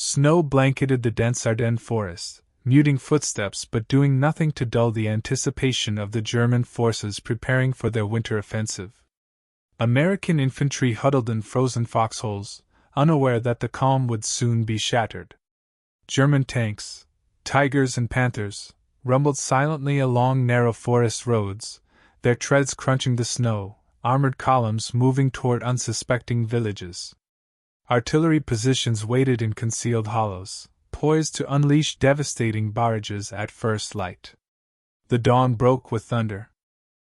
Snow blanketed the dense Ardennes forest, muting footsteps but doing nothing to dull the anticipation of the German forces preparing for their winter offensive. American infantry huddled in frozen foxholes, unaware that the calm would soon be shattered. German tanks, tigers and panthers, rumbled silently along narrow forest roads, their treads crunching the snow, armored columns moving toward unsuspecting villages. Artillery positions waited in concealed hollows, poised to unleash devastating barrages at first light. The dawn broke with thunder.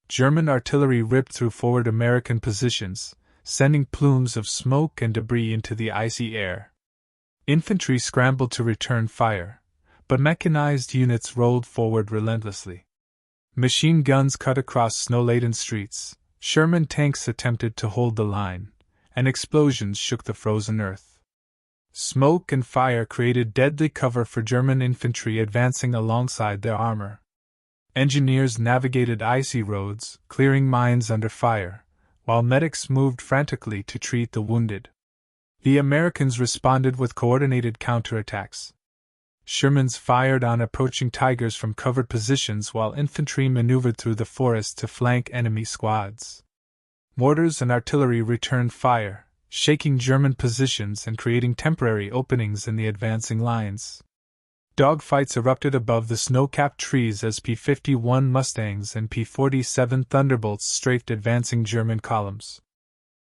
German artillery ripped through forward American positions, sending plumes of smoke and debris into the icy air. Infantry scrambled to return fire, but mechanized units rolled forward relentlessly. Machine guns cut across snow-laden streets, Sherman tanks attempted to hold the line, and explosions shook the frozen earth. Smoke and fire created deadly cover for German infantry advancing alongside their armor. Engineers navigated icy roads, clearing mines under fire, while medics moved frantically to treat the wounded. The Americans responded with coordinated counterattacks. Shermans fired on approaching tigers from covered positions while infantry maneuvered through the forest to flank enemy squads. Mortars and artillery returned fire, shaking German positions and creating temporary openings in the advancing lines. Dogfights erupted above the snow-capped trees as P-51 Mustangs and P-47 Thunderbolts strafed advancing German columns.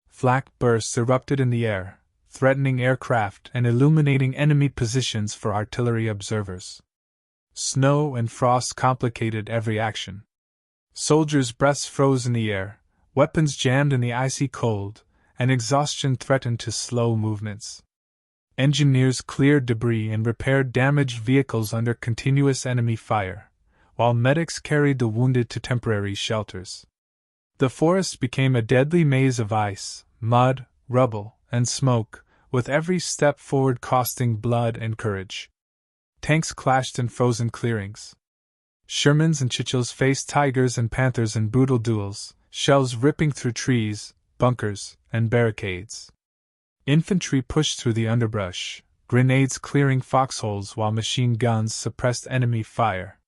Flak bursts erupted in the air, threatening aircraft and illuminating enemy positions for artillery observers. Snow and frost complicated every action. Soldiers' breaths froze in the air, weapons jammed in the icy cold, and exhaustion threatened to slow movements. Engineers cleared debris and repaired damaged vehicles under continuous enemy fire, while medics carried the wounded to temporary shelters. The forest became a deadly maze of ice, mud, rubble, and smoke, with every step forward costing blood and courage. Tanks clashed in frozen clearings. Shermans and Churchills faced tigers and panthers in brutal duels, shells ripping through trees, bunkers, and barricades. Infantry pushed through the underbrush, grenades clearing foxholes while machine guns suppressed enemy fire.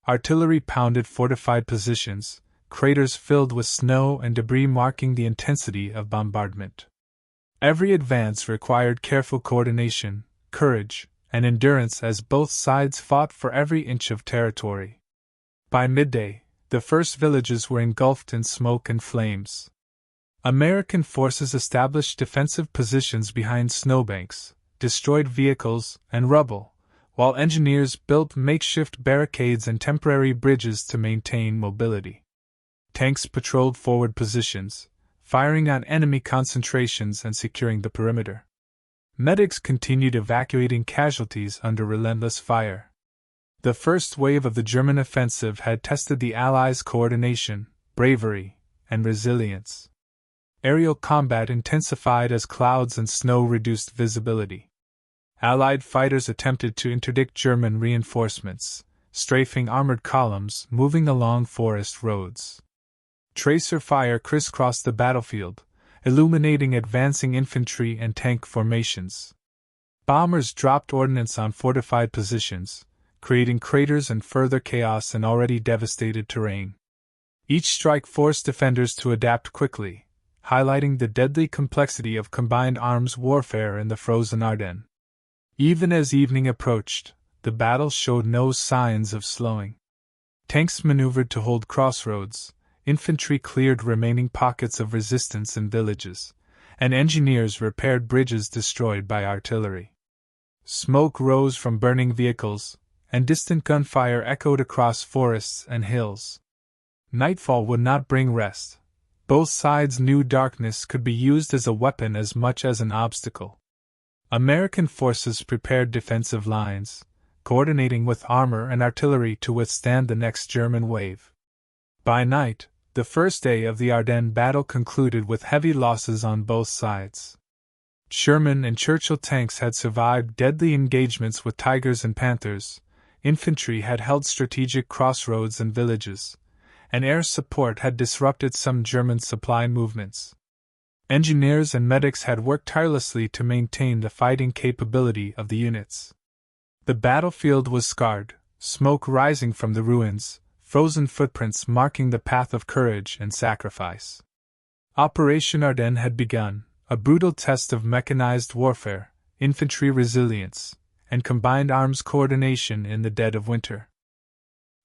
Artillery pounded fortified positions, craters filled with snow and debris marking the intensity of bombardment. Every advance required careful coordination, courage, and endurance as both sides fought for every inch of territory. By midday, the first villages were engulfed in smoke and flames. American forces established defensive positions behind snowbanks, destroyed vehicles and rubble, while engineers built makeshift barricades and temporary bridges to maintain mobility. Tanks patrolled forward positions, firing on enemy concentrations and securing the perimeter. Medics continued evacuating casualties under relentless fire. The first wave of the German offensive had tested the Allies' coordination, bravery, and resilience. Aerial combat intensified as clouds and snow reduced visibility. Allied fighters attempted to interdict German reinforcements, strafing armored columns moving along forest roads. Tracer fire crisscrossed the battlefield, illuminating advancing infantry and tank formations. Bombers dropped ordnance on fortified positions, creating craters and further chaos in already devastated terrain. Each strike forced defenders to adapt quickly, highlighting the deadly complexity of combined arms warfare in the frozen Ardennes. Even as evening approached, the battle showed no signs of slowing. Tanks maneuvered to hold crossroads, infantry cleared remaining pockets of resistance in villages, and engineers repaired bridges destroyed by artillery. Smoke rose from burning vehicles, and distant gunfire echoed across forests and hills. Nightfall would not bring rest. Both sides knew darkness could be used as a weapon as much as an obstacle. American forces prepared defensive lines, coordinating with armor and artillery to withstand the next German wave. By night, the first day of the Ardennes battle concluded with heavy losses on both sides. Sherman and Churchill tanks had survived deadly engagements with tigers and panthers, infantry had held strategic crossroads and villages, and air support had disrupted some German supply movements. Engineers and medics had worked tirelessly to maintain the fighting capability of the units. The battlefield was scarred, smoke rising from the ruins, frozen footprints marking the path of courage and sacrifice. Operation Ardennes had begun, a brutal test of mechanized warfare, infantry resilience, and combined arms coordination in the dead of winter.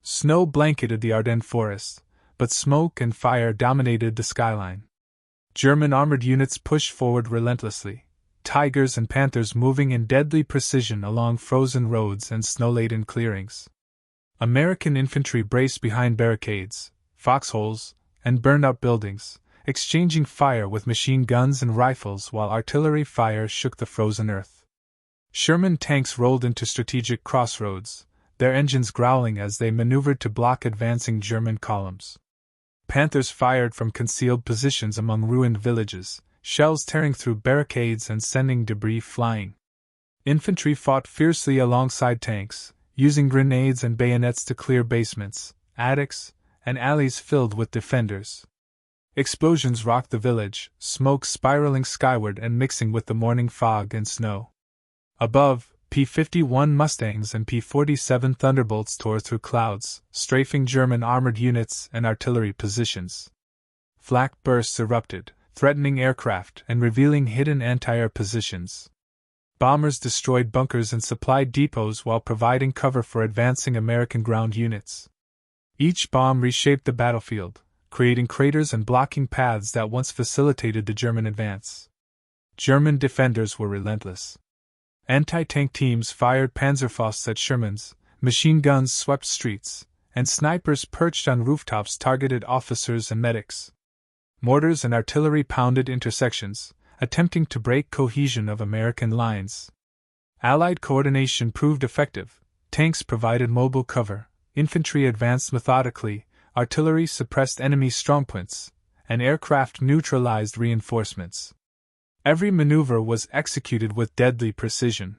Snow blanketed the Ardennes forest, but smoke and fire dominated the skyline. German armored units pushed forward relentlessly, tigers and panthers moving in deadly precision along frozen roads and snow-laden clearings. American infantry braced behind barricades, foxholes, and burned-out buildings, exchanging fire with machine guns and rifles while artillery fire shook the frozen earth. Sherman tanks rolled into strategic crossroads, their engines growling as they maneuvered to block advancing German columns. Panthers fired from concealed positions among ruined villages, shells tearing through barricades and sending debris flying. Infantry fought fiercely alongside tanks, using grenades and bayonets to clear basements, attics, and alleys filled with defenders. Explosions rocked the village, smoke spiraling skyward and mixing with the morning fog and snow. Above, P-51 Mustangs and P-47 Thunderbolts tore through clouds, strafing German armored units and artillery positions. Flak bursts erupted, threatening aircraft and revealing hidden anti-air positions. Bombers destroyed bunkers and supply depots while providing cover for advancing American ground units. Each bomb reshaped the battlefield, creating craters and blocking paths that once facilitated the German advance. German defenders were relentless. Anti-tank teams fired Panzerfausts at Shermans, machine guns swept streets, and snipers perched on rooftops targeted officers and medics. Mortars and artillery pounded intersections, attempting to break cohesion of American lines. Allied coordination proved effective. Tanks provided mobile cover, infantry advanced methodically, artillery suppressed enemy strongpoints, and aircraft neutralized reinforcements. Every maneuver was executed with deadly precision.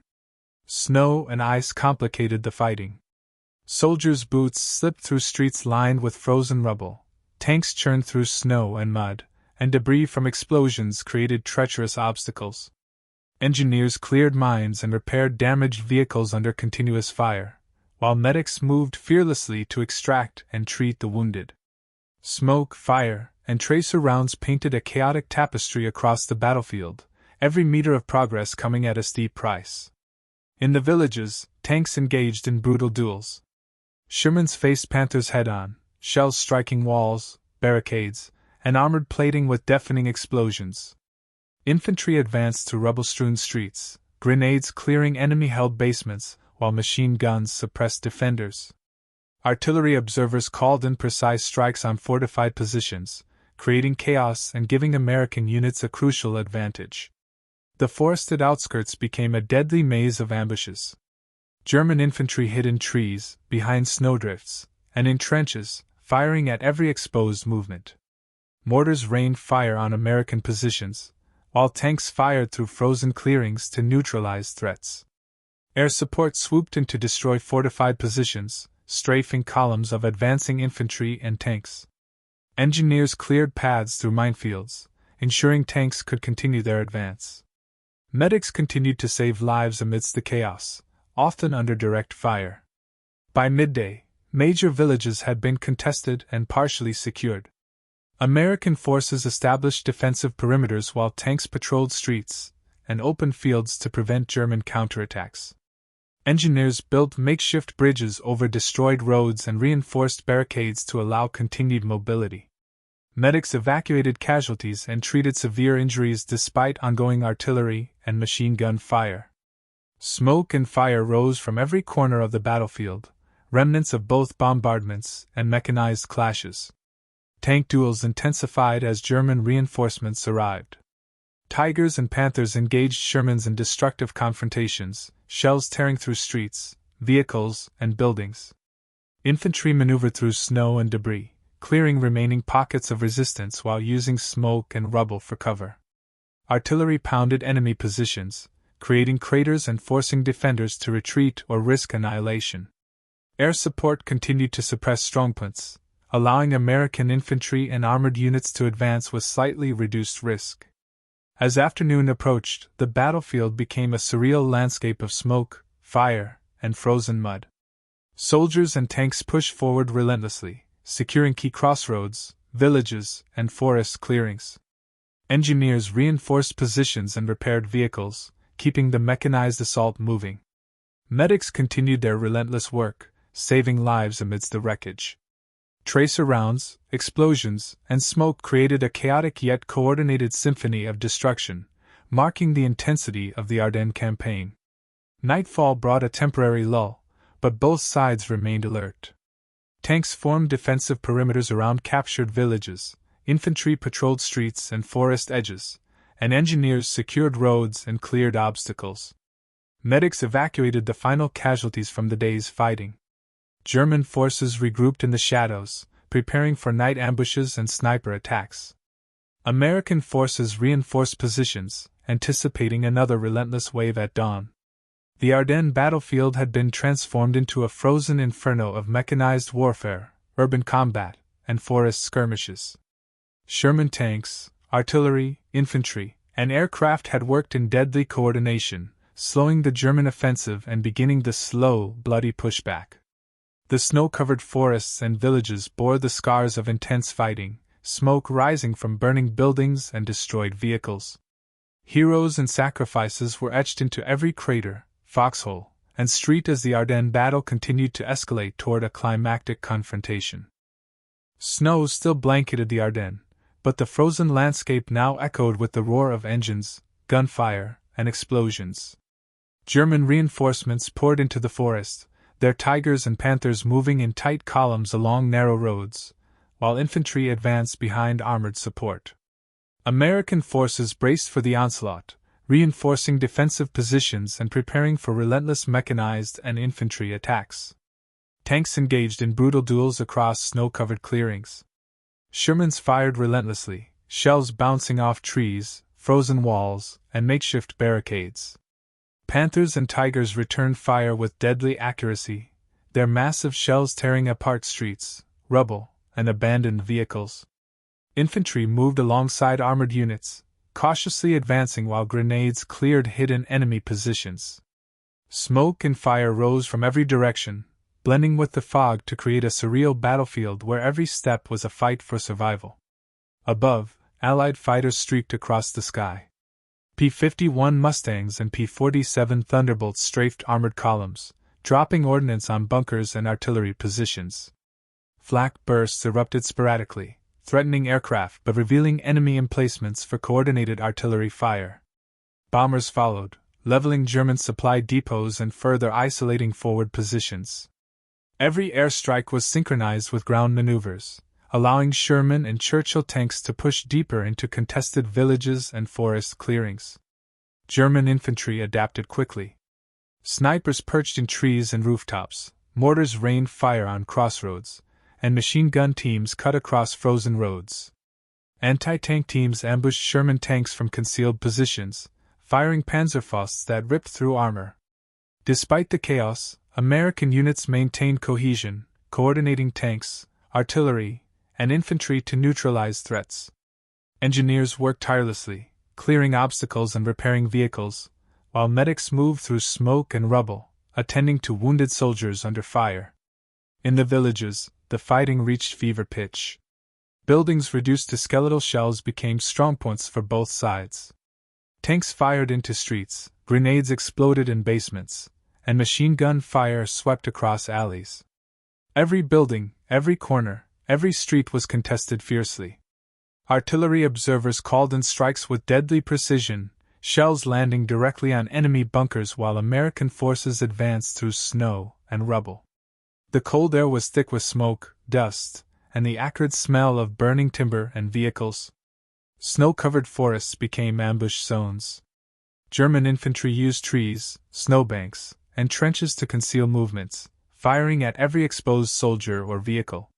Snow and ice complicated the fighting. Soldiers' boots slipped through streets lined with frozen rubble, tanks churned through snow and mud, and debris from explosions created treacherous obstacles. Engineers cleared mines and repaired damaged vehicles under continuous fire, while medics moved fearlessly to extract and treat the wounded. Smoke, fire, and tracer rounds painted a chaotic tapestry across the battlefield, every meter of progress coming at a steep price. In the villages, tanks engaged in brutal duels. Shermans faced Panthers head-on, shells striking walls, barricades, and armored plating with deafening explosions. Infantry advanced through rubble-strewn streets, grenades clearing enemy-held basements, while machine guns suppressed defenders. Artillery observers called in precise strikes on fortified positions, creating chaos and giving American units a crucial advantage. The forested outskirts became a deadly maze of ambushes. German infantry hid in trees, behind snowdrifts, and in trenches, firing at every exposed movement. Mortars rained fire on American positions, while tanks fired through frozen clearings to neutralize threats. Air support swooped in to destroy fortified positions, strafing columns of advancing infantry and tanks. Engineers cleared paths through minefields, ensuring tanks could continue their advance. Medics continued to save lives amidst the chaos, often under direct fire. By midday, major villages had been contested and partially secured. American forces established defensive perimeters while tanks patrolled streets and open fields to prevent German counterattacks. Engineers built makeshift bridges over destroyed roads and reinforced barricades to allow continued mobility. Medics evacuated casualties and treated severe injuries despite ongoing artillery and machine gun fire. Smoke and fire rose from every corner of the battlefield, remnants of both bombardments and mechanized clashes. Tank duels intensified as German reinforcements arrived. Tigers and Panthers engaged Shermans in destructive confrontations, shells tearing through streets, vehicles, and buildings. Infantry maneuvered through snow and debris, clearing remaining pockets of resistance while using smoke and rubble for cover. Artillery pounded enemy positions, creating craters and forcing defenders to retreat or risk annihilation. Air support continued to suppress strongpoints, allowing American infantry and armored units to advance with slightly reduced risk. As afternoon approached, the battlefield became a surreal landscape of smoke, fire, and frozen mud. Soldiers and tanks pushed forward relentlessly, securing key crossroads, villages, and forest clearings. Engineers reinforced positions and repaired vehicles, keeping the mechanized assault moving. Medics continued their relentless work, saving lives amidst the wreckage. Tracer rounds, explosions, and smoke created a chaotic yet coordinated symphony of destruction, marking the intensity of the Ardennes campaign. Nightfall brought a temporary lull, but both sides remained alert. Tanks formed defensive perimeters around captured villages, infantry patrolled streets and forest edges, and engineers secured roads and cleared obstacles. Medics evacuated the final casualties from the day's fighting. German forces regrouped in the shadows, preparing for night ambushes and sniper attacks. American forces reinforced positions, anticipating another relentless wave at dawn. The Ardennes battlefield had been transformed into a frozen inferno of mechanized warfare, urban combat, and forest skirmishes. Sherman tanks, artillery, infantry, and aircraft had worked in deadly coordination, slowing the German offensive and beginning the slow, bloody pushback. The snow-covered forests and villages bore the scars of intense fighting, smoke rising from burning buildings and destroyed vehicles. Heroes and sacrifices were etched into every crater, foxhole, and street as the Ardennes battle continued to escalate toward a climactic confrontation. Snow still blanketed the Ardennes, but the frozen landscape now echoed with the roar of engines, gunfire, and explosions. German reinforcements poured into the forest, their tigers and panthers moving in tight columns along narrow roads, while infantry advanced behind armored support. American forces braced for the onslaught, reinforcing defensive positions and preparing for relentless mechanized and infantry attacks. Tanks engaged in brutal duels across snow-covered clearings. Shermans fired relentlessly, shells bouncing off trees, frozen walls, and makeshift barricades. Panthers and tigers returned fire with deadly accuracy, their massive shells tearing apart streets, rubble, and abandoned vehicles. Infantry moved alongside armored units, cautiously advancing while grenades cleared hidden enemy positions. Smoke and fire rose from every direction, blending with the fog to create a surreal battlefield where every step was a fight for survival. Above, Allied fighters streaked across the sky. P-51 Mustangs and P-47 Thunderbolts strafed armored columns, dropping ordnance on bunkers and artillery positions. Flak bursts erupted sporadically, threatening aircraft but revealing enemy emplacements for coordinated artillery fire. Bombers followed, leveling German supply depots and further isolating forward positions. Every airstrike was synchronized with ground maneuvers, allowing Sherman and Churchill tanks to push deeper into contested villages and forest clearings. German infantry adapted quickly. Snipers perched in trees and rooftops, mortars rained fire on crossroads, and machine gun teams cut across frozen roads. Anti-tank teams ambushed Sherman tanks from concealed positions, firing Panzerfausts that ripped through armor. Despite the chaos, American units maintained cohesion, coordinating tanks, artillery, and infantry to neutralize threats. Engineers worked tirelessly, clearing obstacles and repairing vehicles, while medics moved through smoke and rubble, attending to wounded soldiers under fire. In the villages, the fighting reached fever pitch. Buildings reduced to skeletal shells became strongpoints for both sides. Tanks fired into streets, grenades exploded in basements, and machine gun fire swept across alleys. Every building, every corner, every street was contested fiercely. Artillery observers called in strikes with deadly precision, shells landing directly on enemy bunkers while American forces advanced through snow and rubble. The cold air was thick with smoke, dust, and the acrid smell of burning timber and vehicles. Snow-covered forests became ambush zones. German infantry used trees, snowbanks, and trenches to conceal movements, firing at every exposed soldier or vehicle.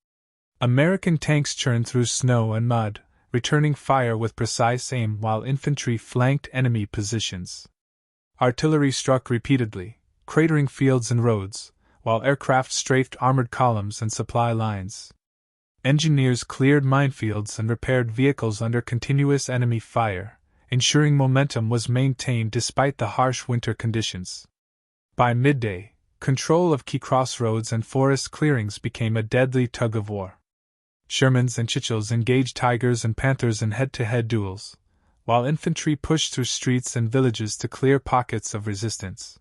American tanks churned through snow and mud, returning fire with precise aim while infantry flanked enemy positions. Artillery struck repeatedly, cratering fields and roads, while aircraft strafed armored columns and supply lines. Engineers cleared minefields and repaired vehicles under continuous enemy fire, ensuring momentum was maintained despite the harsh winter conditions. By midday, control of key crossroads and forest clearings became a deadly tug-of-war. Shermans and Churchills engaged tigers and panthers in head-to-head duels, while infantry pushed through streets and villages to clear pockets of resistance.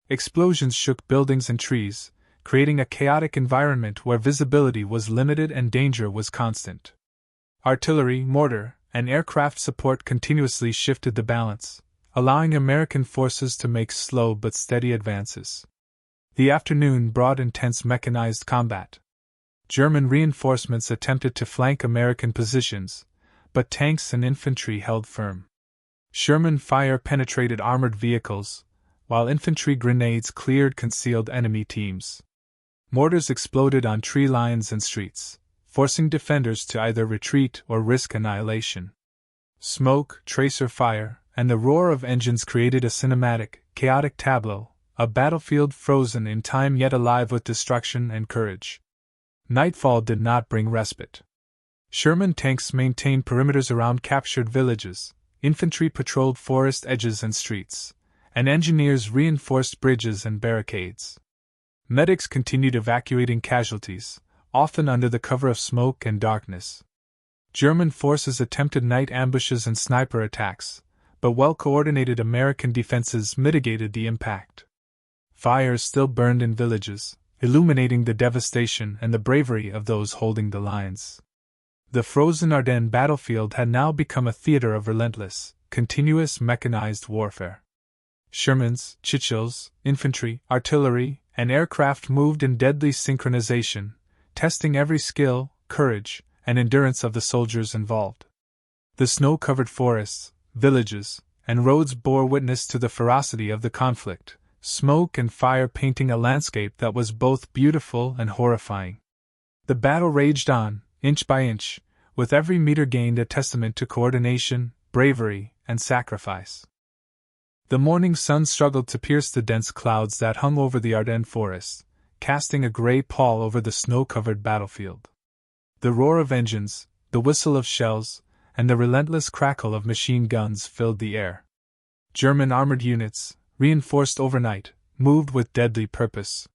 Explosions shook buildings and trees, creating a chaotic environment where visibility was limited and danger was constant. Artillery, mortar, and aircraft support continuously shifted the balance, allowing American forces to make slow but steady advances. The afternoon brought intense mechanized combat. German reinforcements attempted to flank American positions, but tanks and infantry held firm. Sherman fire penetrated armored vehicles, while infantry grenades cleared concealed enemy teams. Mortars exploded on tree lines and streets, forcing defenders to either retreat or risk annihilation. Smoke, tracer fire, and the roar of engines created a cinematic, chaotic tableau, a battlefield frozen in time yet alive with destruction and courage. Nightfall did not bring respite. Sherman tanks maintained perimeters around captured villages, infantry patrolled forest edges and streets, and engineers reinforced bridges and barricades. Medics continued evacuating casualties, often under the cover of smoke and darkness. German forces attempted night ambushes and sniper attacks, but well-coordinated American defenses mitigated the impact. Fires still burned in villages, illuminating the devastation and the bravery of those holding the lines. The frozen Ardennes battlefield had now become a theater of relentless, continuous mechanized warfare. Shermans, Churchills, infantry, artillery, and aircraft moved in deadly synchronization, testing every skill, courage, and endurance of the soldiers involved. The snow-covered forests, villages, and roads bore witness to the ferocity of the conflict, smoke and fire painting a landscape that was both beautiful and horrifying. The battle raged on, inch by inch, with every meter gained a testament to coordination, bravery, and sacrifice. The morning sun struggled to pierce the dense clouds that hung over the Ardennes forest, casting a gray pall over the snow-covered battlefield. The roar of engines, the whistle of shells, and the relentless crackle of machine guns filled the air. German armored units, reinforced overnight, moved with deadly purpose.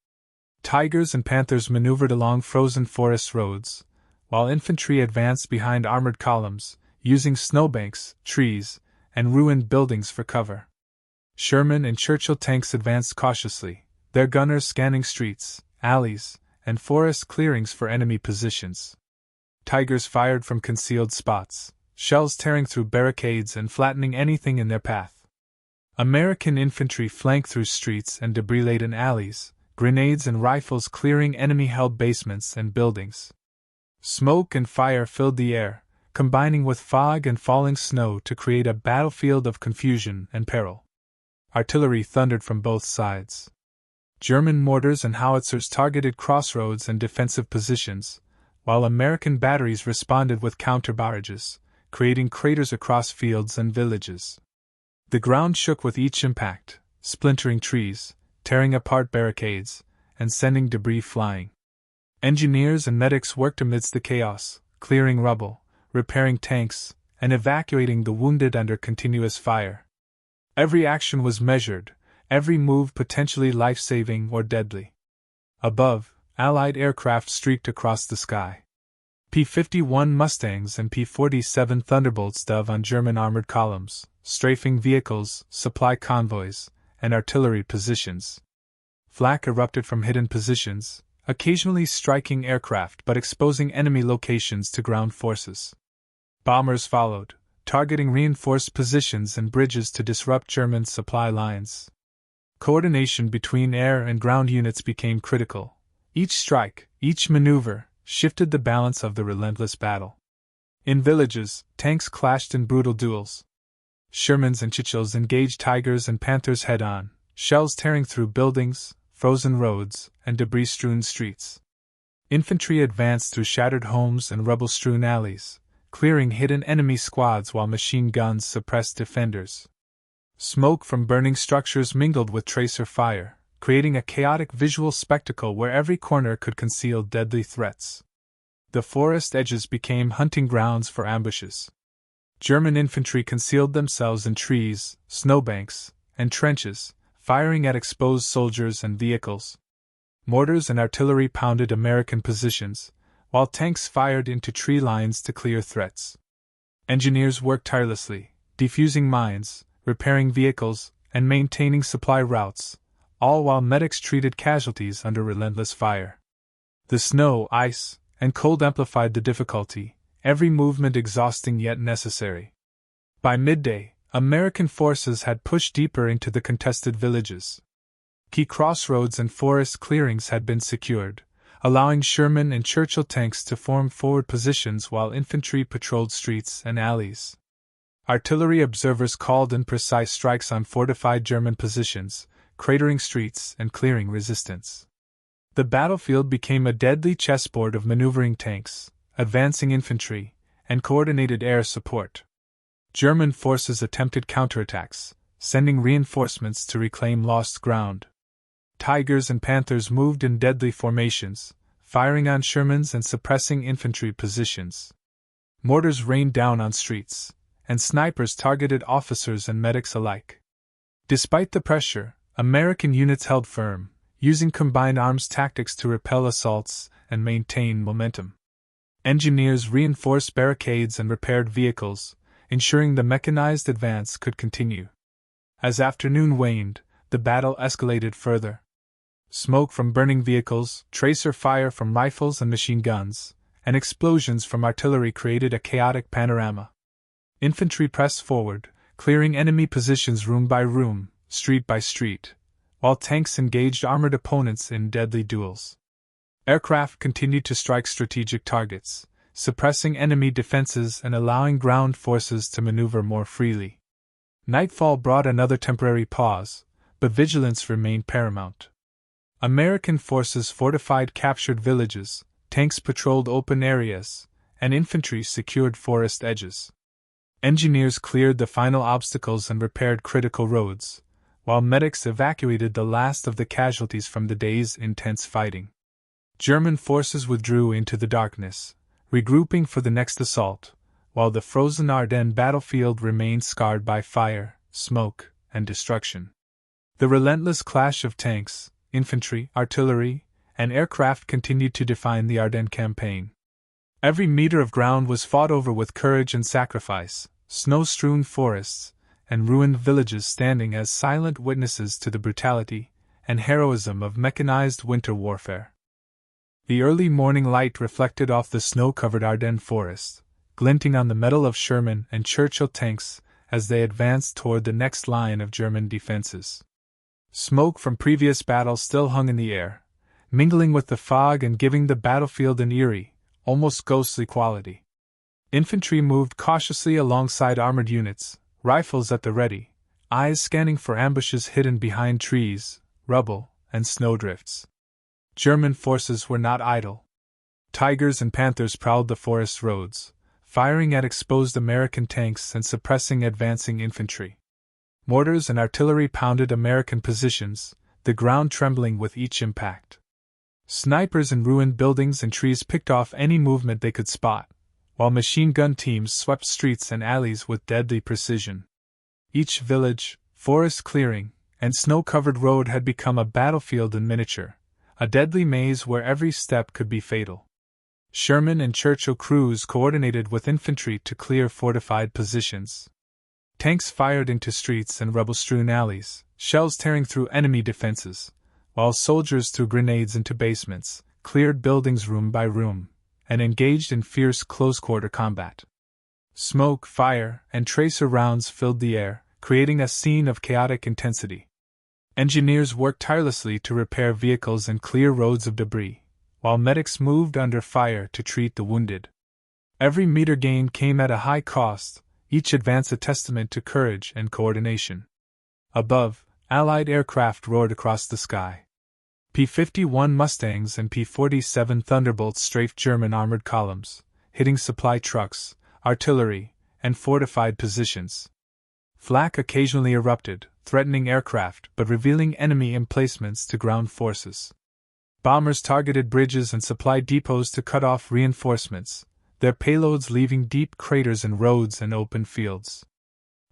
Tigers and panthers maneuvered along frozen forest roads, while infantry advanced behind armored columns, using snowbanks, trees, and ruined buildings for cover. Sherman and Churchill tanks advanced cautiously, their gunners scanning streets, alleys, and forest clearings for enemy positions. Tigers fired from concealed spots, shells tearing through barricades and flattening anything in their path. American infantry flanked through streets and debris-laden alleys, grenades and rifles clearing enemy-held basements and buildings. Smoke and fire filled the air, combining with fog and falling snow to create a battlefield of confusion and peril. Artillery thundered from both sides. German mortars and howitzers targeted crossroads and defensive positions, while American batteries responded with counter-barrages, creating craters across fields and villages. The ground shook with each impact, splintering trees, tearing apart barricades, and sending debris flying. Engineers and medics worked amidst the chaos, clearing rubble, repairing tanks, and evacuating the wounded under continuous fire. Every action was measured, every move potentially life-saving or deadly. Above, Allied aircraft streaked across the sky. P-51 Mustangs and P-47 Thunderbolts dove on German armored columns, strafing vehicles, supply convoys, and artillery positions. Flak erupted from hidden positions, occasionally striking aircraft but exposing enemy locations to ground forces. Bombers followed, targeting reinforced positions and bridges to disrupt German supply lines. Coordination between air and ground units became critical. Each strike, each maneuver, shifted the balance of the relentless battle. In villages, tanks clashed in brutal duels. Shermans and Churchills engaged tigers and panthers head-on, shells tearing through buildings, frozen roads, and debris-strewn streets. Infantry advanced through shattered homes and rubble-strewn alleys, clearing hidden enemy squads while machine guns suppressed defenders. Smoke from burning structures mingled with tracer fire, creating a chaotic visual spectacle where every corner could conceal deadly threats. The forest edges became hunting grounds for ambushes. German infantry concealed themselves in trees, snowbanks, and trenches, firing at exposed soldiers and vehicles. Mortars and artillery pounded American positions, while tanks fired into tree lines to clear threats. Engineers worked tirelessly, defusing mines, repairing vehicles, and maintaining supply routes, all while medics treated casualties under relentless fire. The snow, ice, and cold amplified the difficulty, every movement exhausting yet necessary. By midday, American forces had pushed deeper into the contested villages. Key crossroads and forest clearings had been secured, allowing Sherman and Churchill tanks to form forward positions while infantry patrolled streets and alleys. Artillery observers called in precise strikes on fortified German positions, cratering streets and clearing resistance. The battlefield became a deadly chessboard of maneuvering tanks, advancing infantry, and coordinated air support. German forces attempted counterattacks, sending reinforcements to reclaim lost ground. Tigers and panthers moved in deadly formations, firing on Sherman's and suppressing infantry positions. Mortars rained down on streets, and snipers targeted officers and medics alike. Despite the pressure, American units held firm, using combined arms tactics to repel assaults and maintain momentum. Engineers reinforced barricades and repaired vehicles, ensuring the mechanized advance could continue. As afternoon waned, the battle escalated further. Smoke from burning vehicles, tracer fire from rifles and machine guns, and explosions from artillery created a chaotic panorama. Infantry pressed forward, clearing enemy positions room by room, street by street, while tanks engaged armored opponents in deadly duels. Aircraft continued to strike strategic targets, suppressing enemy defenses and allowing ground forces to maneuver more freely. Nightfall brought another temporary pause, but vigilance remained paramount. American forces fortified captured villages, tanks patrolled open areas, and infantry secured forest edges. Engineers cleared the final obstacles and repaired critical roads, while medics evacuated the last of the casualties from the day's intense fighting. German forces withdrew into the darkness, regrouping for the next assault, while the frozen Ardennes battlefield remained scarred by fire, smoke, and destruction. The relentless clash of tanks, infantry, artillery, and aircraft continued to define the Ardennes campaign. Every meter of ground was fought over with courage and sacrifice, snow-strewn forests, and ruined villages standing as silent witnesses to the brutality and heroism of mechanized winter warfare. The early morning light reflected off the snow-covered Ardennes forest, glinting on the metal of Sherman and Churchill tanks as they advanced toward the next line of German defenses. Smoke from previous battles still hung in the air, mingling with the fog and giving the battlefield an eerie, almost ghostly quality. Infantry moved cautiously alongside armored units, rifles at the ready, eyes scanning for ambushes hidden behind trees, rubble, and snowdrifts. German forces were not idle. Tigers and panthers prowled the forest roads, firing at exposed American tanks and suppressing advancing infantry. Mortars and artillery pounded American positions, the ground trembling with each impact. Snipers in ruined buildings and trees picked off any movement they could spot, while machine gun teams swept streets and alleys with deadly precision. Each village, forest clearing, and snow-covered road had become a battlefield in miniature, a deadly maze where every step could be fatal. Sherman and Churchill crews coordinated with infantry to clear fortified positions. Tanks fired into streets and rubble-strewn alleys, shells tearing through enemy defenses, while soldiers threw grenades into basements, cleared buildings room by room, and engaged in fierce close-quarter combat. Smoke, fire, and tracer rounds filled the air, creating a scene of chaotic intensity. Engineers worked tirelessly to repair vehicles and clear roads of debris, while medics moved under fire to treat the wounded. Every meter gained came at a high cost, each advance a testament to courage and coordination. Above, Allied aircraft roared across the sky. P-51 Mustangs and P-47 Thunderbolts strafed German armored columns, hitting supply trucks, artillery, and fortified positions. Flak occasionally erupted, threatening aircraft but revealing enemy emplacements to ground forces. Bombers targeted bridges and supply depots to cut off reinforcements, their payloads leaving deep craters in roads and open fields.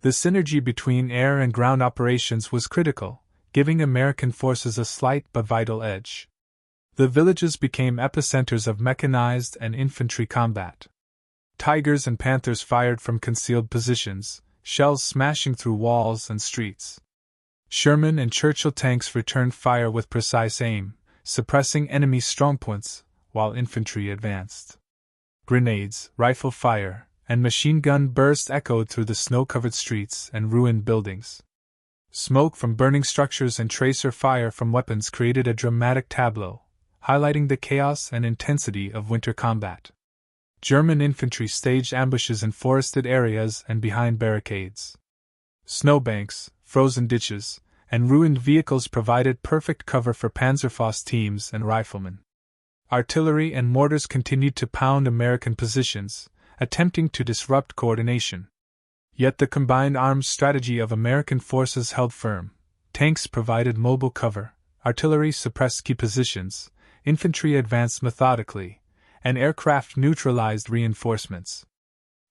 The synergy between air and ground operations was critical, giving American forces a slight but vital edge. The villages became epicenters of mechanized and infantry combat. Tigers and panthers fired from concealed positions, shells smashing through walls and streets. Sherman and Churchill tanks returned fire with precise aim, suppressing enemy strongpoints, while infantry advanced. Grenades, rifle fire, and machine gun bursts echoed through the snow-covered streets and ruined buildings. Smoke from burning structures and tracer fire from weapons created a dramatic tableau, highlighting the chaos and intensity of winter combat. German infantry staged ambushes in forested areas and behind barricades. Snowbanks, frozen ditches, and ruined vehicles provided perfect cover for Panzerfaust teams and riflemen. Artillery and mortars continued to pound American positions, attempting to disrupt coordination. Yet the combined arms strategy of American forces held firm. Tanks provided mobile cover, artillery suppressed key positions, infantry advanced methodically, and aircraft neutralized reinforcements.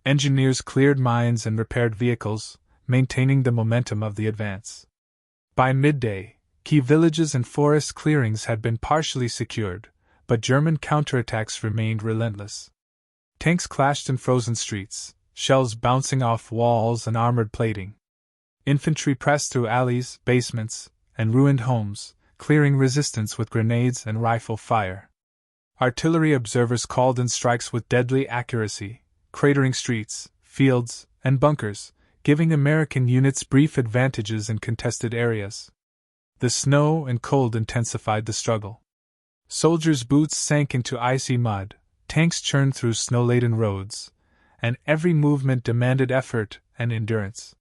Engineers cleared mines and repaired vehicles, maintaining the momentum of the advance. By midday, key villages and forest clearings had been partially secured, but German counterattacks remained relentless. Tanks clashed in frozen streets, shells bouncing off walls and armored plating. Infantry pressed through alleys, basements, and ruined homes, clearing resistance with grenades and rifle fire. Artillery observers called in strikes with deadly accuracy, cratering streets, fields, and bunkers, giving American units brief advantages in contested areas. The snow and cold intensified the struggle. Soldiers' boots sank into icy mud, tanks churned through snow-laden roads, and every movement demanded effort and endurance.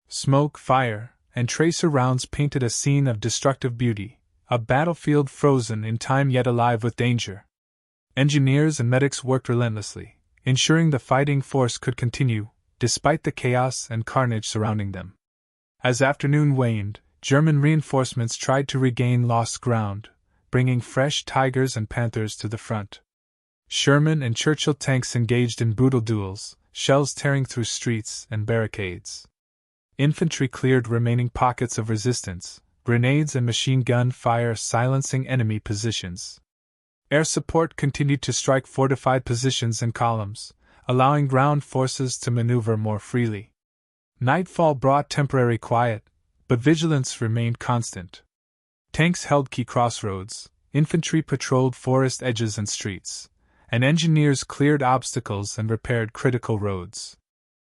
Smoke, fire, and tracer rounds painted a scene of destructive beauty, a battlefield frozen in time yet alive with danger. Engineers and medics worked relentlessly, ensuring the fighting force could continue, despite the chaos and carnage surrounding them. As afternoon waned, German reinforcements tried to regain lost ground, bringing fresh tigers and panthers to the front. Sherman and Churchill tanks engaged in brutal duels, shells tearing through streets and barricades. Infantry cleared remaining pockets of resistance, grenades and machine gun fire silencing enemy positions. Air support continued to strike fortified positions and columns, allowing ground forces to maneuver more freely. Nightfall brought temporary quiet, but vigilance remained constant. Tanks held key crossroads, infantry patrolled forest edges and streets, and engineers cleared obstacles and repaired critical roads.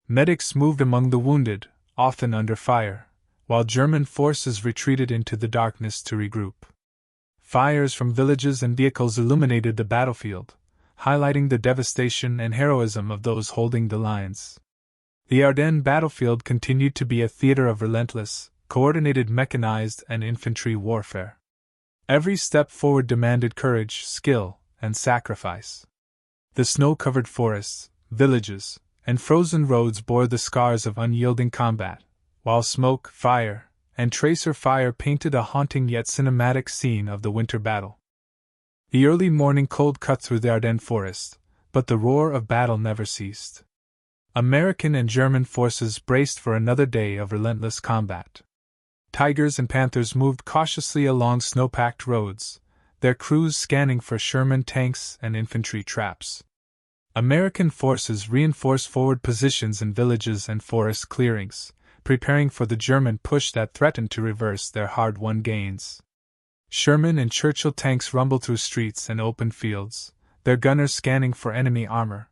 Medics moved among the wounded, often under fire, while German forces retreated into the darkness to regroup. Fires from villages and vehicles illuminated the battlefield, highlighting the devastation and heroism of those holding the lines. The Ardennes battlefield continued to be a theater of relentless, coordinated mechanized and infantry warfare. Every step forward demanded courage, skill, and sacrifice. The snow-covered forests, villages, and frozen roads bore the scars of unyielding combat, while smoke, fire, and tracer fire painted a haunting yet cinematic scene of the winter battle. The early morning cold cut through the Ardennes forest, but the roar of battle never ceased. American and German forces braced for another day of relentless combat. Tigers and panthers moved cautiously along snow-packed roads, their crews scanning for Sherman tanks and infantry traps. American forces reinforced forward positions in villages and forest clearings, preparing for the German push that threatened to reverse their hard-won gains. Sherman and Churchill tanks rumbled through streets and open fields, their gunners scanning for enemy armor.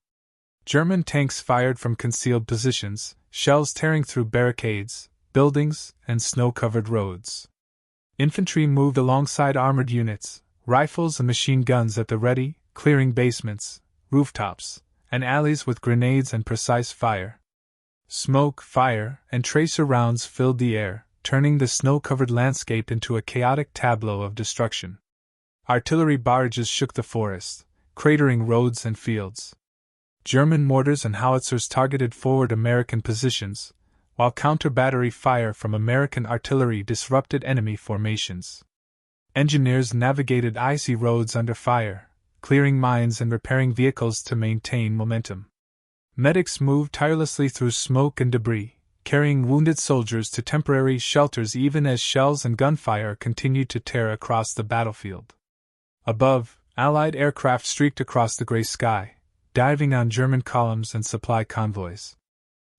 German tanks fired from concealed positions, shells tearing through barricades, buildings, and snow-covered roads. Infantry moved alongside armored units, rifles and machine guns at the ready, clearing basements, rooftops, and alleys with grenades and precise fire. Smoke, fire, and tracer rounds filled the air, turning the snow-covered landscape into a chaotic tableau of destruction. Artillery barrages shook the forest, cratering roads and fields. German mortars and howitzers targeted forward American positions, while counter-battery fire from American artillery disrupted enemy formations. Engineers navigated icy roads under fire, clearing mines and repairing vehicles to maintain momentum. Medics moved tirelessly through smoke and debris, carrying wounded soldiers to temporary shelters even as shells and gunfire continued to tear across the battlefield. Above, Allied aircraft streaked across the gray sky, diving on German columns and supply convoys.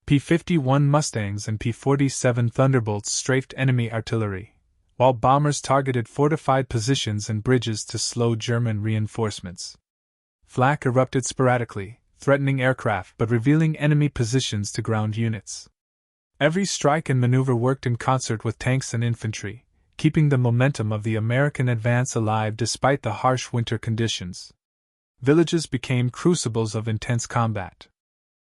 P-51 Mustangs and P-47 Thunderbolts strafed enemy artillery, while bombers targeted fortified positions and bridges to slow German reinforcements. Flak erupted sporadically, threatening aircraft but revealing enemy positions to ground units. Every strike and maneuver worked in concert with tanks and infantry, keeping the momentum of the American advance alive despite the harsh winter conditions. Villages became crucibles of intense combat.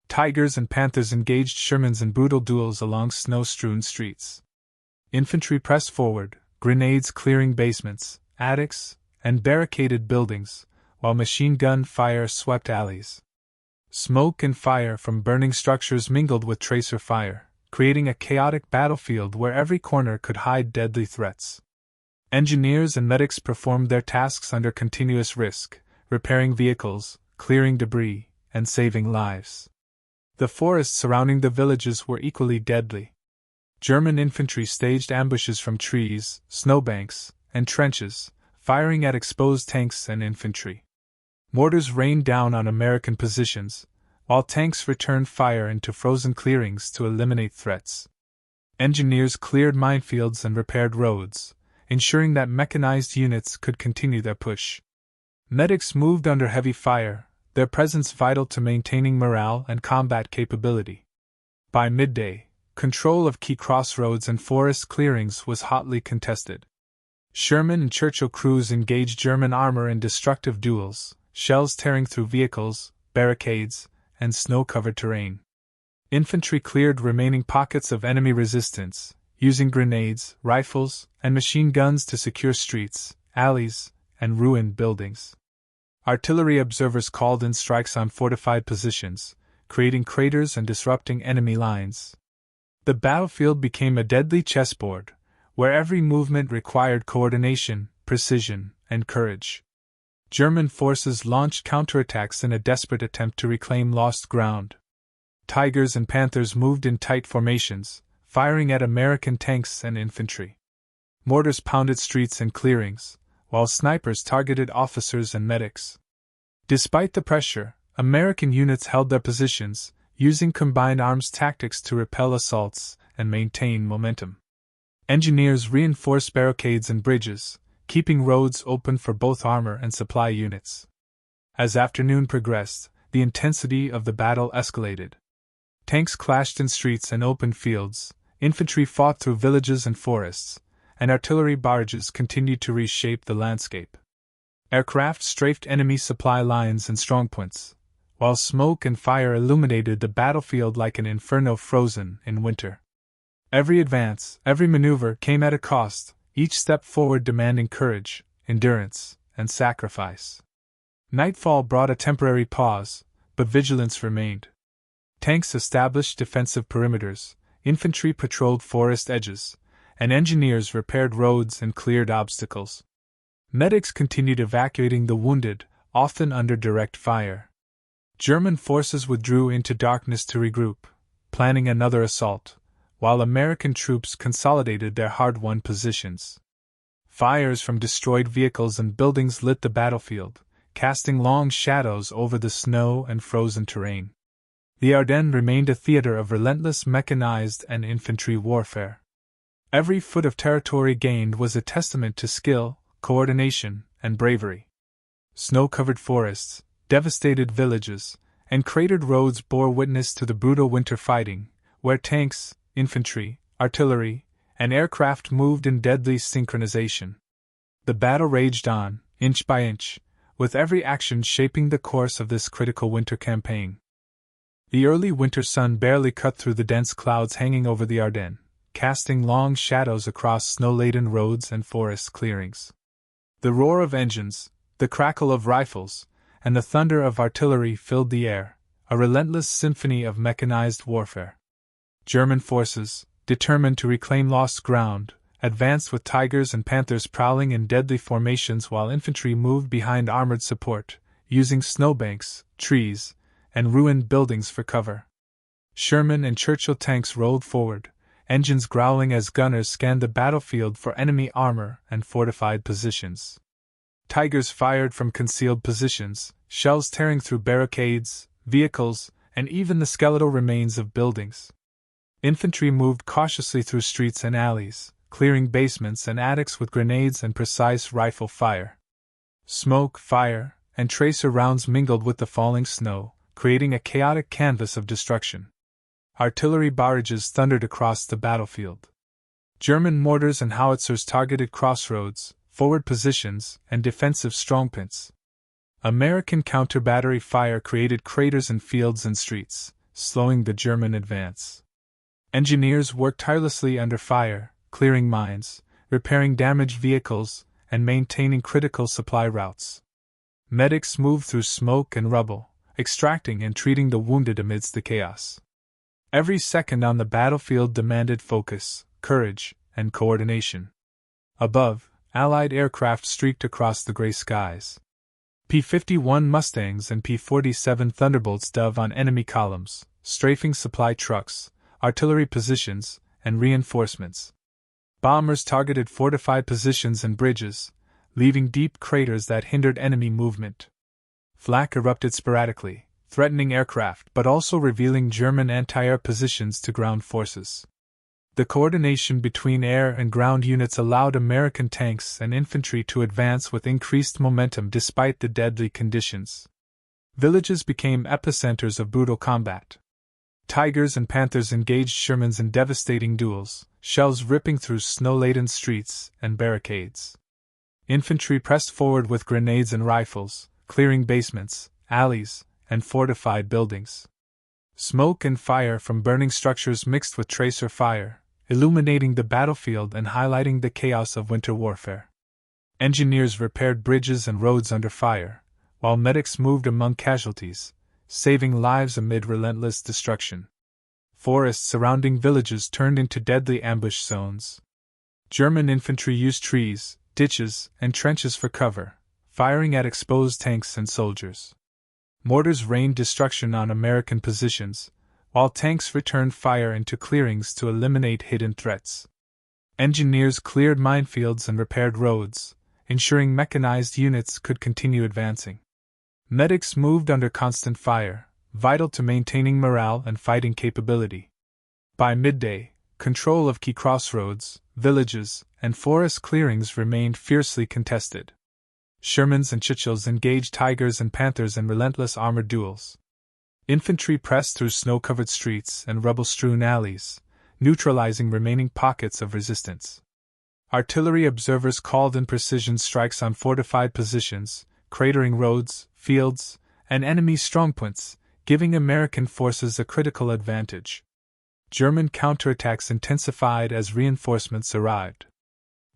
Tigers and Panthers engaged Shermans in brutal duels along snow-strewn streets. Infantry pressed forward, grenades clearing basements, attics, and barricaded buildings, while machine gun fire swept alleys. Smoke and fire from burning structures mingled with tracer fire, creating a chaotic battlefield where every corner could hide deadly threats. Engineers and medics performed their tasks under continuous risk, repairing vehicles, clearing debris, and saving lives. The forests surrounding the villages were equally deadly. German infantry staged ambushes from trees, snowbanks, and trenches, firing at exposed tanks and infantry. Mortars rained down on American positions, while tanks returned fire into frozen clearings to eliminate threats. Engineers cleared minefields and repaired roads, ensuring that mechanized units could continue their push. Medics moved under heavy fire, their presence vital to maintaining morale and combat capability. By midday, control of key crossroads and forest clearings was hotly contested. Sherman and Churchill crews engaged German armor in destructive duels, shells tearing through vehicles, barricades, and snow-covered terrain. Infantry cleared remaining pockets of enemy resistance, using grenades, rifles, and machine guns to secure streets, alleys, and ruined buildings. Artillery observers called in strikes on fortified positions, creating craters and disrupting enemy lines. The battlefield became a deadly chessboard, where every movement required coordination, precision, and courage. German forces launched counterattacks in a desperate attempt to reclaim lost ground. Tigers and Panthers moved in tight formations, firing at American tanks and infantry. Mortars pounded streets and clearings, while snipers targeted officers and medics. Despite the pressure, American units held their positions, using combined arms tactics to repel assaults and maintain momentum. Engineers reinforced barricades and bridges, keeping roads open for both armor and supply units. As afternoon progressed, the intensity of the battle escalated. Tanks clashed in streets and open fields, infantry fought through villages and forests, and artillery barges continued to reshape the landscape. Aircraft strafed enemy supply lines and strongpoints, while smoke and fire illuminated the battlefield like an inferno frozen in winter. Every advance, every maneuver came at a cost, each step forward demanding courage, endurance, and sacrifice. Nightfall brought a temporary pause, but vigilance remained. Tanks established defensive perimeters, infantry patrolled forest edges, and engineers repaired roads and cleared obstacles. Medics continued evacuating the wounded, often under direct fire. German forces withdrew into darkness to regroup, planning another assault, while American troops consolidated their hard-won positions. Fires from destroyed vehicles and buildings lit the battlefield, casting long shadows over the snow and frozen terrain. The Ardennes remained a theater of relentless mechanized and infantry warfare. Every foot of territory gained was a testament to skill, coordination, and bravery. Snow-covered forests, devastated villages, and cratered roads bore witness to the brutal winter fighting, where tanks, infantry, artillery, and aircraft moved in deadly synchronization. The battle raged on, inch by inch, with every action shaping the course of this critical winter campaign. The early winter sun barely cut through the dense clouds hanging over the Ardennes, casting long shadows across snow-laden roads and forest clearings. The roar of engines, the crackle of rifles, and the thunder of artillery filled the air, a relentless symphony of mechanized warfare. German forces, determined to reclaim lost ground, advanced with Tigers and Panthers prowling in deadly formations while infantry moved behind armored support, using snowbanks, trees, and ruined buildings for cover. Sherman and Churchill tanks rolled forward, engines growling as gunners scanned the battlefield for enemy armor and fortified positions. Tigers fired from concealed positions, shells tearing through barricades, vehicles, and even the skeletal remains of buildings. Infantry moved cautiously through streets and alleys, clearing basements and attics with grenades and precise rifle fire. Smoke, fire, and tracer rounds mingled with the falling snow, creating a chaotic canvas of destruction. Artillery barrages thundered across the battlefield. German mortars and howitzers targeted crossroads, forward positions, and defensive strongpoints. American counter-battery fire created craters in fields and streets, slowing the German advance. Engineers worked tirelessly under fire, clearing mines, repairing damaged vehicles, and maintaining critical supply routes. Medics moved through smoke and rubble, extracting and treating the wounded amidst the chaos. Every second on the battlefield demanded focus, courage, and coordination. Above, Allied aircraft streaked across the gray skies. P-51 Mustangs and P-47 Thunderbolts dove on enemy columns, strafing supply trucks, artillery positions, and reinforcements. Bombers targeted fortified positions and bridges, leaving deep craters that hindered enemy movement. Flak erupted sporadically, threatening aircraft but also revealing German anti-air positions to ground forces. The coordination between air and ground units allowed American tanks and infantry to advance with increased momentum despite the deadly conditions. Villages became epicenters of brutal combat. Tigers and Panthers engaged Shermans in devastating duels, shells ripping through snow-laden streets and barricades. Infantry pressed forward with grenades and rifles, clearing basements, alleys, and fortified buildings. Smoke and fire from burning structures mixed with tracer fire, illuminating the battlefield and highlighting the chaos of winter warfare. Engineers repaired bridges and roads under fire, while medics moved among casualties, saving lives amid relentless destruction. Forests surrounding villages turned into deadly ambush zones. German infantry used trees, ditches, and trenches for cover, firing at exposed tanks and soldiers. Mortars rained destruction on American positions, while tanks returned fire into clearings to eliminate hidden threats. Engineers cleared minefields and repaired roads, ensuring mechanized units could continue advancing. Medics moved under constant fire, vital to maintaining morale and fighting capability. By midday, control of key crossroads, villages, and forest clearings remained fiercely contested. Shermans and Churchills engaged Tigers and Panthers in relentless armored duels. Infantry pressed through snow-covered streets and rubble-strewn alleys, neutralizing remaining pockets of resistance. Artillery observers called in precision strikes on fortified positions, cratering roads, fields, and enemy strongpoints, giving American forces a critical advantage. German counterattacks intensified as reinforcements arrived.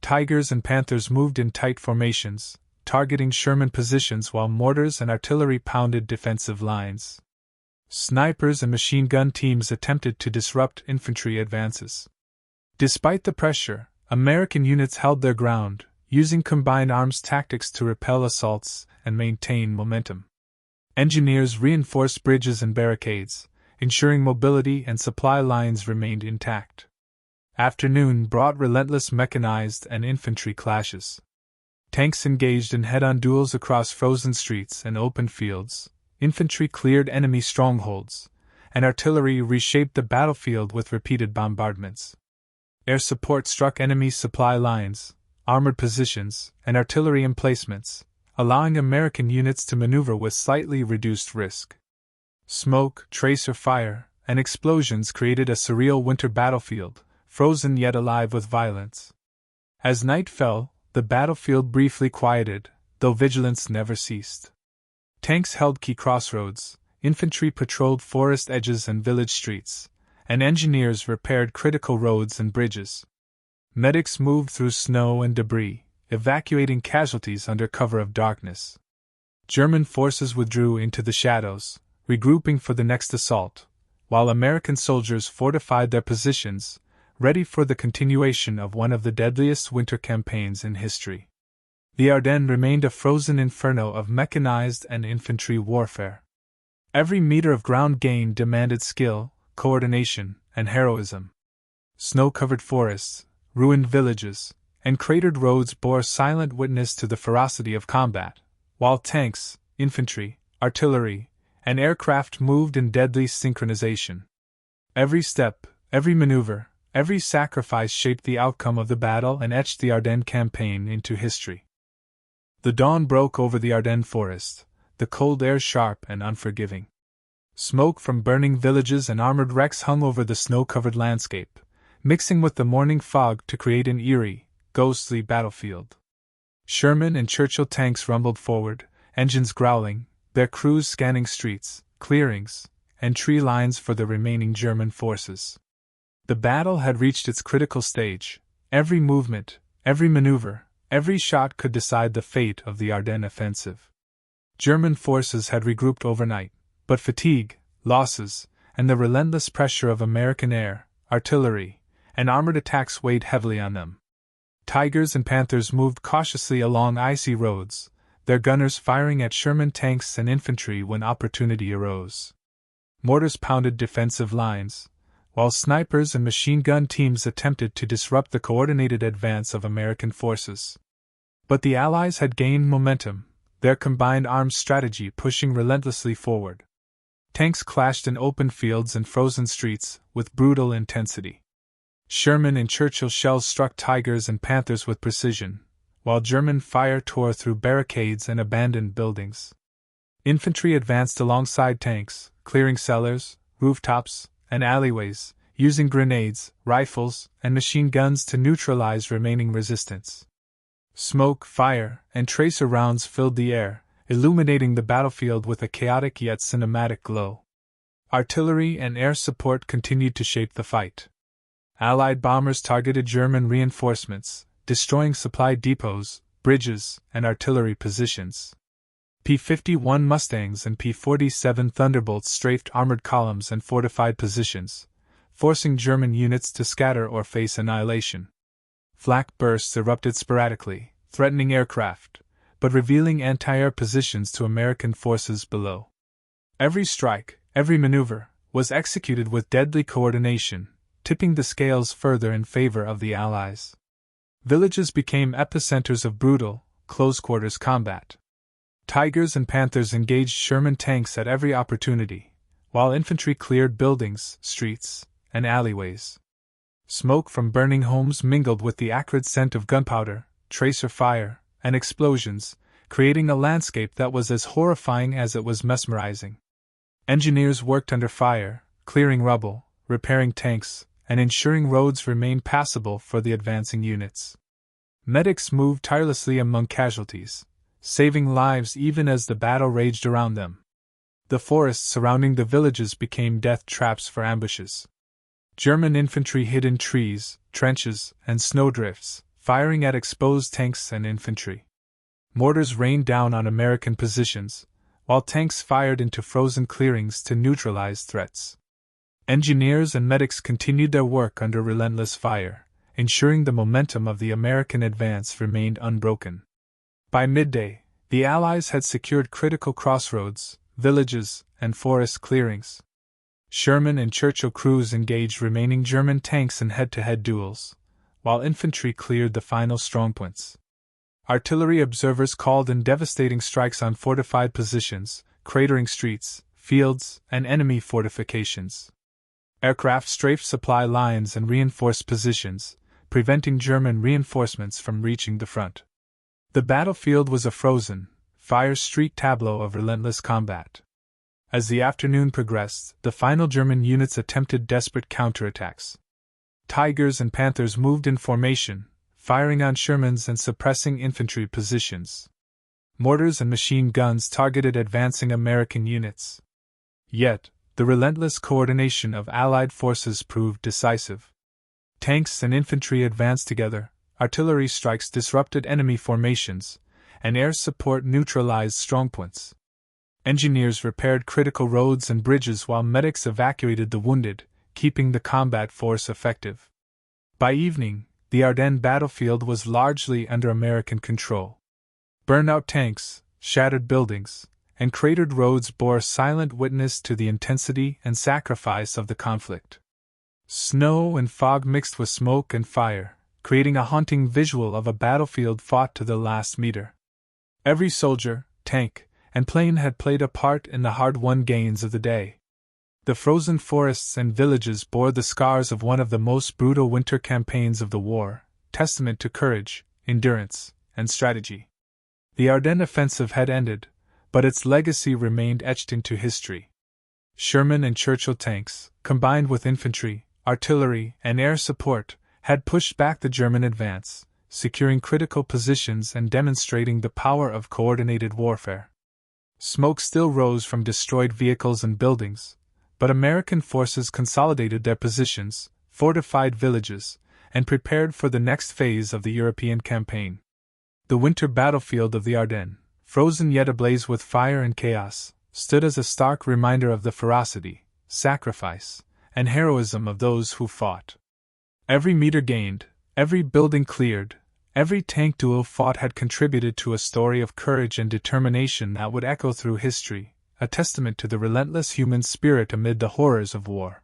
Tigers and Panthers moved in tight formations, targeting Sherman positions while mortars and artillery pounded defensive lines. Snipers and machine gun teams attempted to disrupt infantry advances. Despite the pressure, American units held their ground, using combined arms tactics to repel assaults and maintain momentum. Engineers reinforced bridges and barricades, ensuring mobility and supply lines remained intact. Afternoon brought relentless mechanized and infantry clashes. Tanks engaged in head-on duels across frozen streets and open fields. Infantry cleared enemy strongholds, and artillery reshaped the battlefield with repeated bombardments. Air support struck enemy supply lines, armored positions, and artillery emplacements, allowing American units to maneuver with slightly reduced risk. Smoke, tracer fire, and explosions created a surreal winter battlefield, frozen yet alive with violence. As night fell, the battlefield briefly quieted, though vigilance never ceased. Tanks held key crossroads, infantry patrolled forest edges and village streets, and engineers repaired critical roads and bridges. Medics moved through snow and debris, evacuating casualties under cover of darkness. German forces withdrew into the shadows, regrouping for the next assault, while American soldiers fortified their positions, ready for the continuation of one of the deadliest winter campaigns in history. The Ardennes remained a frozen inferno of mechanized and infantry warfare. Every meter of ground gained demanded skill, coordination, and heroism. Snow-covered forests, ruined villages, and cratered roads bore silent witness to the ferocity of combat, while tanks, infantry, artillery, and aircraft moved in deadly synchronization. Every step, every maneuver, every sacrifice shaped the outcome of the battle and etched the Ardennes campaign into history. The dawn broke over the Ardennes forest, the cold air sharp and unforgiving. Smoke from burning villages and armored wrecks hung over the snow-covered landscape, mixing with the morning fog to create an eerie, ghostly battlefield. Sherman and Churchill tanks rumbled forward, engines growling, their crews scanning streets, clearings, and tree lines for the remaining German forces. The battle had reached its critical stage. Every movement, every maneuver, every shot could decide the fate of the Ardennes offensive. German forces had regrouped overnight, but fatigue, losses, and the relentless pressure of American air, artillery, and armored attacks weighed heavily on them. Tigers and Panthers moved cautiously along icy roads, their gunners firing at Sherman tanks and infantry when opportunity arose. Mortars pounded defensive lines, while snipers and machine gun teams attempted to disrupt the coordinated advance of American forces. But the Allies had gained momentum, their combined arms strategy pushing relentlessly forward. Tanks clashed in open fields and frozen streets with brutal intensity. Sherman and Churchill shells struck Tigers and Panthers with precision, while German fire tore through barricades and abandoned buildings. Infantry advanced alongside tanks, clearing cellars, rooftops, and alleyways, using grenades, rifles, and machine guns to neutralize remaining resistance. Smoke, fire, and tracer rounds filled the air, illuminating the battlefield with a chaotic yet cinematic glow. Artillery and air support continued to shape the fight. Allied bombers targeted German reinforcements, destroying supply depots, bridges, and artillery positions. P-51 Mustangs and P-47 Thunderbolts strafed armored columns and fortified positions, forcing German units to scatter or face annihilation. Flak bursts erupted sporadically, threatening aircraft, but revealing anti-air positions to American forces below. Every strike, every maneuver, was executed with deadly coordination, tipping the scales further in favor of the Allies. Villages became epicenters of brutal, close-quarters combat. Tigers and Panthers engaged Sherman tanks at every opportunity, while infantry cleared buildings, streets, and alleyways. Smoke from burning homes mingled with the acrid scent of gunpowder, tracer fire, and explosions, creating a landscape that was as horrifying as it was mesmerizing. Engineers worked under fire, clearing rubble, repairing tanks, and ensuring roads remained passable for the advancing units. Medics moved tirelessly among casualties, saving lives even as the battle raged around them. The forests surrounding the villages became death traps for ambushes. German infantry hid in trees, trenches, and snowdrifts, firing at exposed tanks and infantry. Mortars rained down on American positions, while tanks fired into frozen clearings to neutralize threats. Engineers and medics continued their work under relentless fire, ensuring the momentum of the American advance remained unbroken. By midday, the Allies had secured critical crossroads, villages, and forest clearings. Sherman and Churchill crews engaged remaining German tanks in head-to-head duels, while infantry cleared the final strongpoints. Artillery observers called in devastating strikes on fortified positions, cratering streets, fields, and enemy fortifications. Aircraft strafed supply lines and reinforced positions, preventing German reinforcements from reaching the front. The battlefield was a frozen, fire-streaked tableau of relentless combat. As the afternoon progressed, the final German units attempted desperate counterattacks. Tigers and Panthers moved in formation, firing on Sherman's and suppressing infantry positions. Mortars and machine guns targeted advancing American units. Yet, the relentless coordination of Allied forces proved decisive. Tanks and infantry advanced together, artillery strikes disrupted enemy formations, and air support neutralized strongpoints. Engineers repaired critical roads and bridges while medics evacuated the wounded, keeping the combat force effective. By evening, the Ardennes battlefield was largely under American control. Burnout tanks, shattered buildings, and cratered roads bore silent witness to the intensity and sacrifice of the conflict. Snow and fog mixed with smoke and fire, creating a haunting visual of a battlefield fought to the last meter. Every soldier, tank, and plane had played a part in the hard-won gains of the day. The frozen forests and villages bore the scars of one of the most brutal winter campaigns of the war, testament to courage, endurance, and strategy. The Ardennes offensive had ended, but its legacy remained etched into history. Sherman and Churchill tanks, combined with infantry, artillery, and air support, had pushed back the German advance, securing critical positions and demonstrating the power of coordinated warfare. Smoke still rose from destroyed vehicles and buildings, but American forces consolidated their positions, fortified villages, and prepared for the next phase of the European campaign. The winter battlefield of the Ardennes, frozen yet ablaze with fire and chaos, stood as a stark reminder of the ferocity, sacrifice, and heroism of those who fought. Every meter gained, every building cleared, every tank duel fought had contributed to a story of courage and determination that would echo through history, a testament to the relentless human spirit amid the horrors of war.